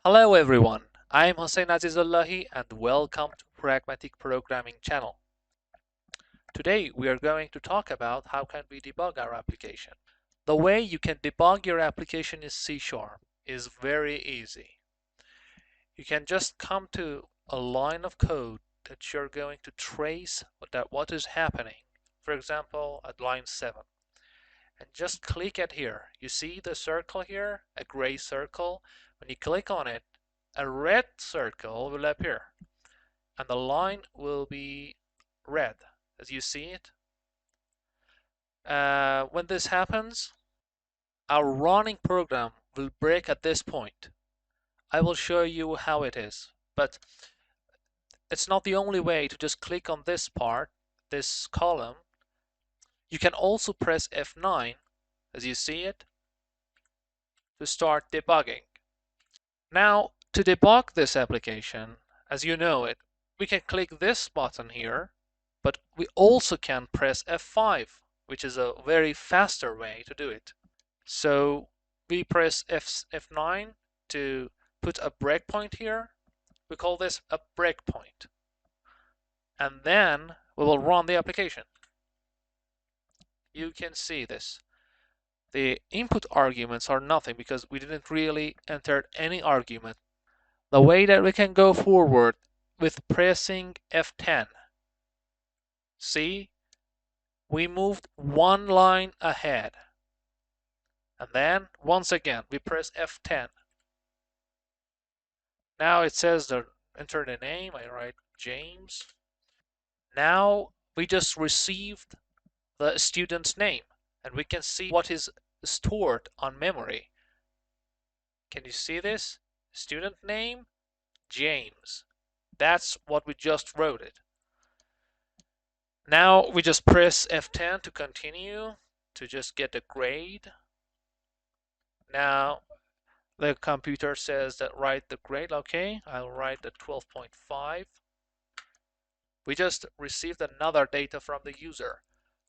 Hello everyone, I'm Hossein Azizullahi and welcome to Pragmatic Programming channel. Today we are going to talk about how can we debug our application. The way you can debug your application in C# is very easy. You can just come to a line of code that you're going to trace what is happening. For example, at line 7. And just click at here. You see the circle here, a gray circle. When you click on it, a red circle will appear and the line will be red as you see it. When this happens, our running program will break at this point. I will show you how it is, but it's not the only way to just click on this part, this column. You can also press F9 as you see it to start debugging. Now, to debug this application, as you know it, we can click this button here, but we also can press F5, which is a very faster way to do it. So we press F9 to put a breakpoint here. We call this a breakpoint. And then we will run the application. You can see this. The input arguments are nothing because we didn't really enter any argument. The way that we can go forward with pressing F10. See, we moved one line ahead. And then once again we press F10. Now it says to enter the name. I write James. Now we just received the student's name and we can see what is stored on memory. Can you see this? Student name, James. That's what we just wrote it. Now we just press F10 to continue, to just get a grade. Now the computer says that write the grade. Okay, I'll write the 12.5. We just received another data from the user,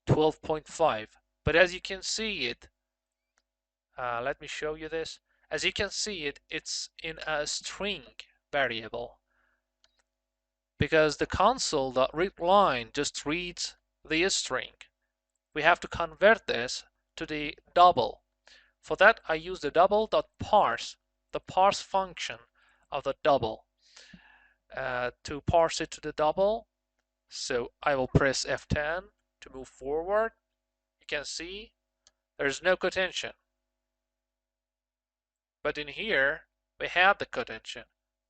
12.5. But as you can see it, let me show you this. As you can see it, it's in a string variable because the console.read line just reads the string. We have to convert this to the double. For that, I use the double.parse, the parse function of the double, to parse it to the double. So I will press F10 to move forward. You can see there's no quotation. But in here, we have the quotation.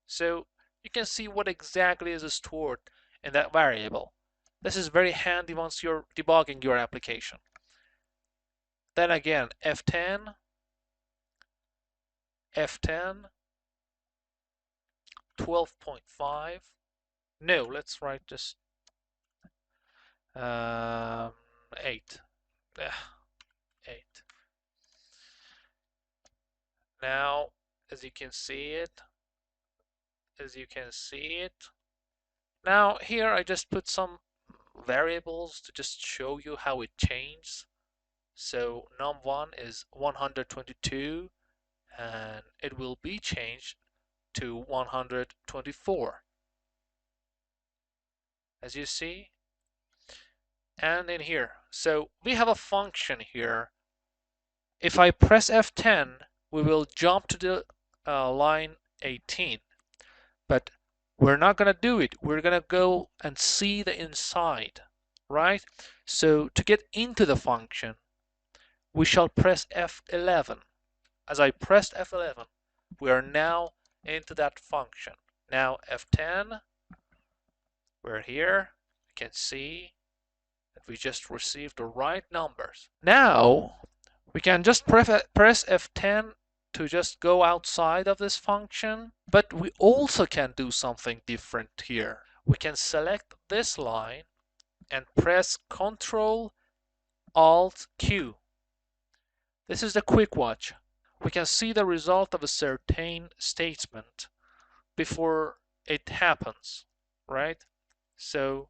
So you can see what exactly is stored in that variable. This is very handy once you're debugging your application. Then again, F10, F10, 12.5. No, let's write just 8. 8. Now, as you can see it, now here I just put some variables to just show you how it changes. So num1 is 122 and it will be changed to 124 as you see. And in here, so we have a function here. If I press F10, we will jump to the line 18, but we're not going to do it. We're going to go and see the inside, right? So to get into the function, we shall press F11. As I pressed F11, we are now into that function. Now F10, we're here. You can see that we just received the right numbers. Now we can just press F10 to just go outside of this function, but we also can do something different here. We can select this line and press Ctrl Alt Q. This is the quick watch. We can see the result of a certain statement before it happens, right? So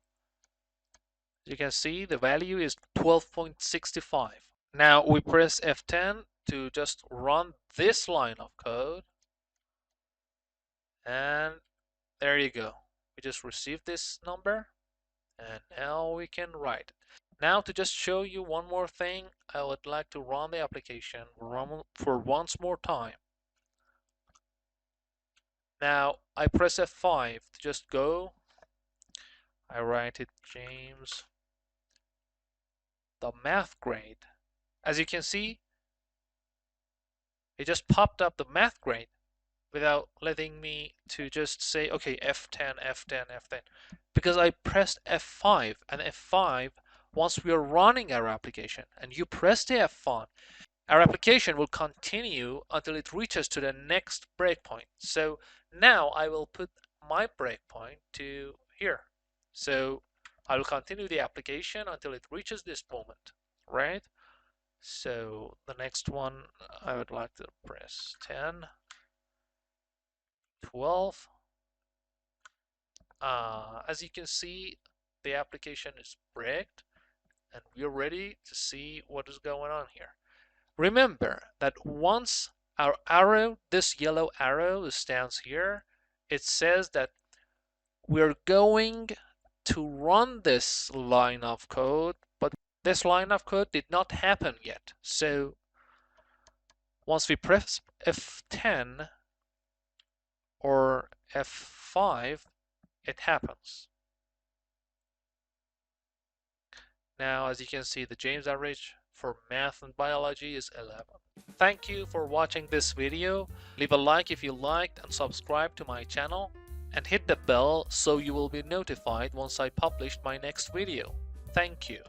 you can see the value is 12.65. Now we press F10 to just run this line of code. And there you go. We just received this number, and now we can write it. Now to just show you one more thing, I would like to run the application for once more time. Now I press F5 to just go. I write it James, the math grade. As you can see, it just popped up the math grade without letting me to just say, okay, F10, F10, F10, because I pressed F5, and F5, once we are running our application and you press the F1, our application will continue until it reaches to the next breakpoint. So now I will put my breakpoint to here. So I will continue the application until it reaches this moment, right? So the next one, I would like to press 10, 12. As you can see, the application is breaked, and we're ready to see what is going on here. Remember that once our arrow, this yellow arrow stands here, it says that we're going to run this line of code, but this line of code did not happen yet. So once we press F10 or F5, it happens. Now, as you can see, the James average for math and biology is 11. Thank you for watching this video. Leave a like if you liked and subscribe to my channel, and hit the bell so you will be notified once I publish my next video. Thank you.